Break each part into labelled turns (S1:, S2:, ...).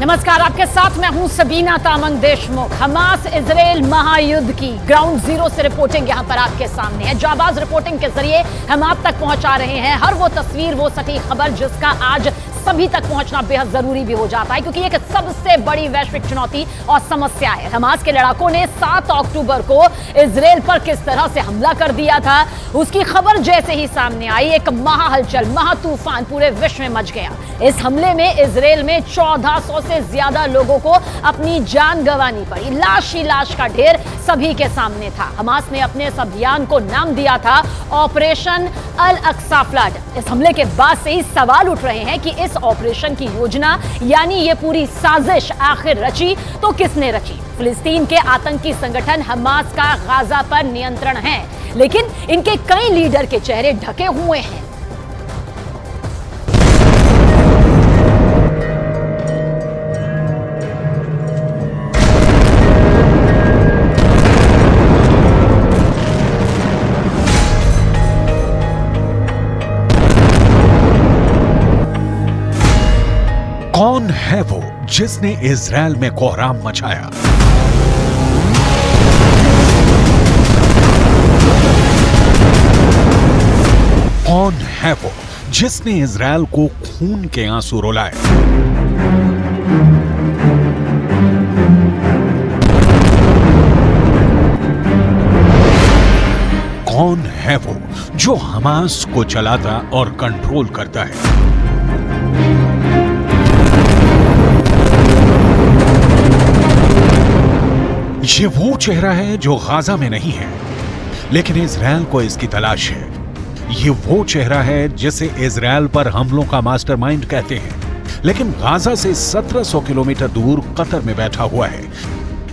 S1: नमस्कार, आपके साथ मैं हूं सबीना तामंग देशमुख। हमास इजराइल महायुद्ध की ग्राउंड जीरो से रिपोर्टिंग यहां पर आपके सामने है। जाबाज रिपोर्टिंग के जरिए हम आप तक पहुंचा रहे हैं हर वो तस्वीर, वो सटीक खबर जिसका आज सभी तक पहुंचना बेहद जरूरी भी हो जाता है, क्योंकि एक सबसे बड़ी वैश्विक चुनौती और समस्या है। हमास के लड़ाकों ने 7 अक्टूबर को इजराइल पर किस तरह से हमला कर दिया था, उसकी खबर जैसे ही सामने आई, एक महाहलचल, महातूफान पूरे विश्व में मच गया। इस हमले में इजराइल में 1400 से ज्यादा लोगों को अपनी जान गंवानी पड़ी। लाश ही लाश का ढेर सभी के सामने था। हमास ने अपने इस अभियान को नाम दिया था ऑपरेशन अल अक्सा फ्लड। इस हमले के बाद से ही सवाल उठ रहे हैं कि इस ऑपरेशन की योजना यानी ये पूरी साजिश आखिर रची तो किसने रची। फिलिस्तीन के आतंकी संगठन हमास का गाजा पर नियंत्रण है, लेकिन इनके कई लीडर के चेहरे ढके हुए हैं।
S2: कौन है वो जिसने इजराइल में कोहराम मचाया? कौन है वो जिसने इजराइल को खून के आंसू रुलाए? कौन है वो जो हमास को चलाता और कंट्रोल करता है? ये वो चेहरा है जो गाजा में नहीं है, लेकिन इजराइल को इसकी तलाश है। ये वो चेहरा है जिसे इजराइल पर हमलों का मास्टरमाइंड कहते हैं, लेकिन गाजा से 1700 किलोमीटर दूर कतर में बैठा हुआ है,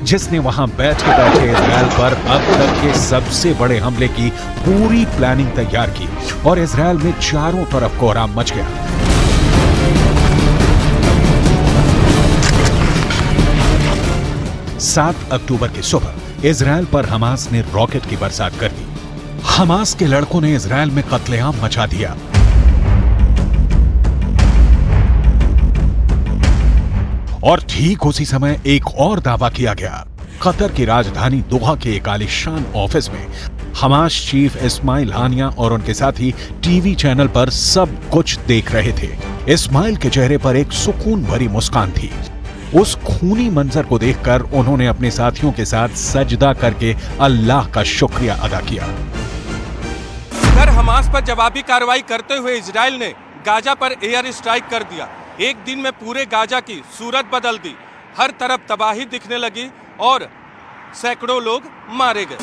S2: जिसने वहां बैठे बैठे इजराइल पर अब तक के सबसे बड़े हमले की पूरी प्लानिंग तैयार की और इजराइल में चारों तरफ कोहराम मच गया। 7 अक्टूबर की सुबह इजराइल पर हमास ने रॉकेट की बरसात कर दी। हमास के लड़कों ने इजराइल में कत्लेआम मचा दिया। और ठीक उसी समय एक और दावा किया गया। कतर की राजधानी दोहा के एक आलीशान ऑफिस में हमास चीफ इस्माइल हानिया और उनके साथी टीवी चैनल पर सब कुछ देख रहे थे। इस्माइल के चेहरे पर एक सुकून भरी मुस्कान थी। उस खूनी मंजर को देखकर उन्होंने अपने साथियों के साथ सजदा करके अल्लाह का शुक्रिया अदा किया।
S3: उधर हमास पर जवाबी कार्रवाई करते हुए इजराइल ने गाजा पर एयर स्ट्राइक कर दिया। एक दिन में पूरे गाजा की सूरत बदल दी। हर तरफ तबाही दिखने लगी और सैकड़ों लोग मारे गए।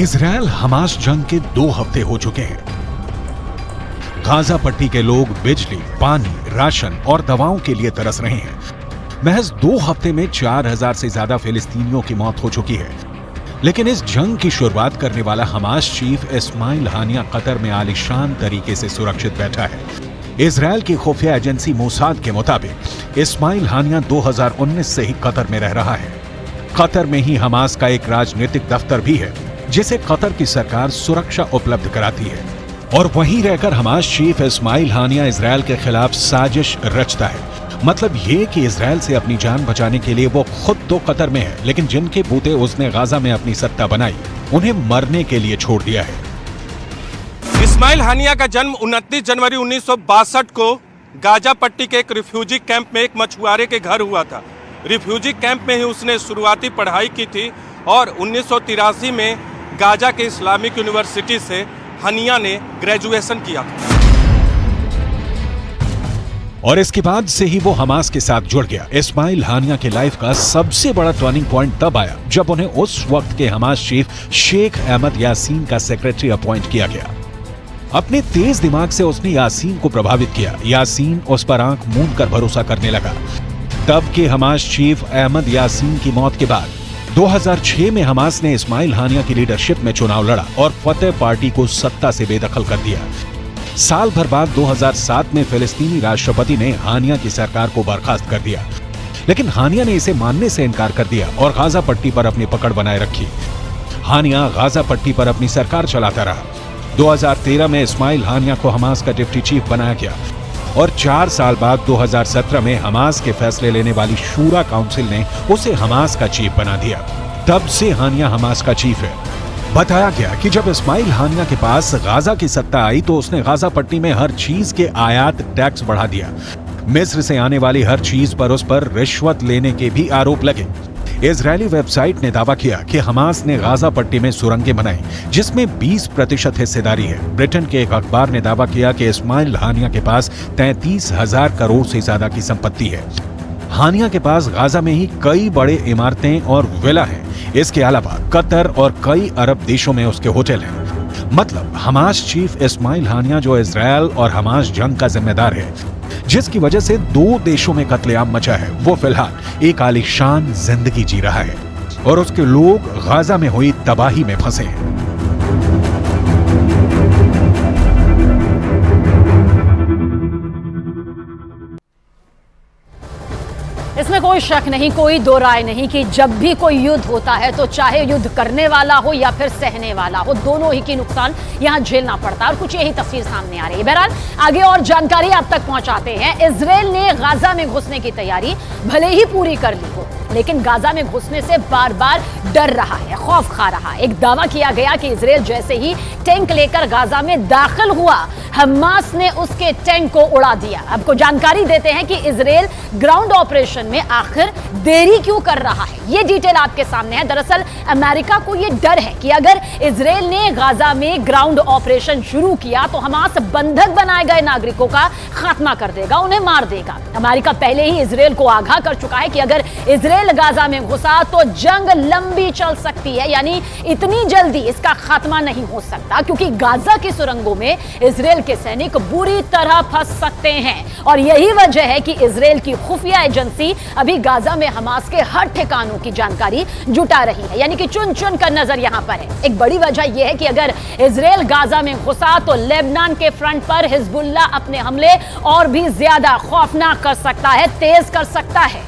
S2: इजराइल हमास जंग के 2 हफ्ते हो चुके हैं। गाजा पट्टी के लोग बिजली, पानी, राशन और दवाओं के लिए तरस रहे हैं। महज 2 हफ्ते में 4000 से ज्यादा फिलिस्तीनियों की मौत हो चुकी है। लेकिन इस जंग की शुरुआत करने वाला हमास चीफ इस्माइल हानिया कतर में आलीशान तरीके से सुरक्षित बैठा है। इजराइल की खुफिया एजेंसी मोसाद के मुताबिक इस्माइल हानिया 2019 से ही कतर में रह रहा है। कतर में ही हमास का एक राजनीतिक दफ्तर भी है, जिसे कतर की सरकार सुरक्षा उपलब्ध कराती है। और वहीं रहकर हमास चीफ इस्माइल हानिया इजराइल के खिलाफ साजिश रचता है। मतलब ये कि इजराइल से अपनी जान बचाने के लिए वो खुद तो कतर में है, लेकिन जिनके बूते उसने गाजा में अपनी सत्ता बनाई, उन्हें मरने के लिए छोड़ दिया है।
S3: इस्माइल हानिया का जन्म 29 जनवरी 1962 को गाजा पट्टी के एक रिफ्यूजी कैंप में एक मछुआरे के घर हुआ था। रिफ्यूजी कैंप में ही उसने शुरुआती पढ़ाई की थी और 1983 में गाजा के इस्लामिक यूनिवर्सिटी से हानिया ने ग्रेजुएशन किया।
S2: और इसके बाद से ही वो हमास के साथ जुड़ गया। इस्माइल हानिया के लाइफ का सबसे बड़ा टर्निंग पॉइंट तब आया जब उन्हें उस वक्त के हमास चीफ शेख अहमद यासीन का सेक्रेटरी अपॉइंट किया गया। अपने तेज दिमाग से उसने यासीन को प्रभावित किया। यासीन उस पर आंख मूंद कर भरोसा करने लगा। तब के हमास चीफ अहमद यासीन की मौत के बाद 2006 में हमास ने इस्माइल हानिया की लीडरशिप में चुनाव लड़ा और फतेह पार्टी को सत्ता से बेदखल कर दिया। साल भर बाद 2007 में फिलिस्तीनी राष्ट्रपति ने हानिया की सरकार को बर्खास्त कर दिया, लेकिन हानिया ने इसे मानने से इनकार कर दिया और गाजा पट्टी पर अपनी पकड़ बनाए रखी। हानिया गाजा पट्टी पर अपनी सरकार चलाता रहा। 2013 में इस्माइल हानिया को हमास का डिप्टी चीफ बनाया गया और 4 साल बाद 2017 में हमास के फैसले लेने वाली शूरा काउंसिल ने उसे हमास का चीफ बना दिया। तब से हानिया हमास का चीफ है। बताया गया कि जब इस्माइल हानिया के पास गाजा की सत्ता आई तो उसने गाजा पट्टी में हर चीज के आयात टैक्स बढ़ा दिया। मिस्र से आने वाली हर चीज पर उस पर रिश्वत लेने के भी आरोप लगे। इजरायली वेबसाइट ने दावा किया कि हमास ने गाजा पट्टी में सुरंगें बनाई जिसमें 20% हिस्सेदारी है। ब्रिटेन के एक अखबार ने दावा किया कि इस्माइल हानिया के पास 33,000 करोड़ से ज्यादा की संपत्ति है। हानिया के पास गाजा में ही कई बड़े इमारतें और विला हैं। इसके अलावा कतर और कई अरब देशों में उसके होटल हैं। मतलब हमास चीफ इस्माइल हानिया जो इजरायल और हमास जंग का जिम्मेदार है, जिसकी वजह से 2 देशों में कत्लेआम मचा है, वो फिलहाल एक आलीशान जिंदगी जी रहा है और उसके लोग गाजा में हुई तबाही में फंसे हैं।
S1: इसमें कोई शक नहीं, कोई दो राय नहीं कि जब भी कोई युद्ध होता है तो चाहे युद्ध करने वाला हो या फिर सहने वाला हो, दोनों ही की नुकसान यहां झेलना पड़ता है और कुछ यही तस्वीर सामने आ रही है। बहरहाल आगे और जानकारी आप तक पहुंचाते हैं। इजरायल ने गाजा में घुसने की तैयारी भले ही पूरी कर ली हो, लेकिन गाजा में घुसने से बार बार डर रहा है, खौफ खा रहा है। एक दावा किया गया कि इजरायल जैसे ही टैंक लेकर गाजा में दाखिल हुआ, हमास ने उसके टैंक को उड़ा दिया। आपको जानकारी देते हैं कि इजरायल ग्राउंड ऑपरेशन में आखिर देरी क्यों कर रहा है, ये डिटेल आपके सामने है। दरअसल अमेरिका को ये डर है कि अगर इजरायल ने गाजा में ग्राउंड ऑपरेशन शुरू किया तो हमास बंधक बनाए गए नागरिकों का खात्मा कर देगा, उन्हें मार देगा। अमेरिका पहले ही इजरायल को आगाह कर चुका है कि अगर इजरायल गाजा में घुसा तो जंग लंबी चल सकती है, यानी इतनी जल्दी इसका खात्मा नहीं हो सकता, क्योंकि गाजा की सुरंगों में इजरायल के सैनिक बुरी तरह फंस सकते हैं। और यही वजह है कि इजरायल की खुफिया एजेंसी अभी गाजा में हमास के हर ठिकानों की जानकारी जुटा रही है, यानी कि चुन चुन कर नजर यहां पर है। एक बड़ी वजह यह है कि अगर इजरायल गाजा में घुसा तो लेबनान के फ्रंट पर हिजबुल्लाह अपने हमले और भी ज्यादा खौफनाक कर सकता है, तेज कर सकता है।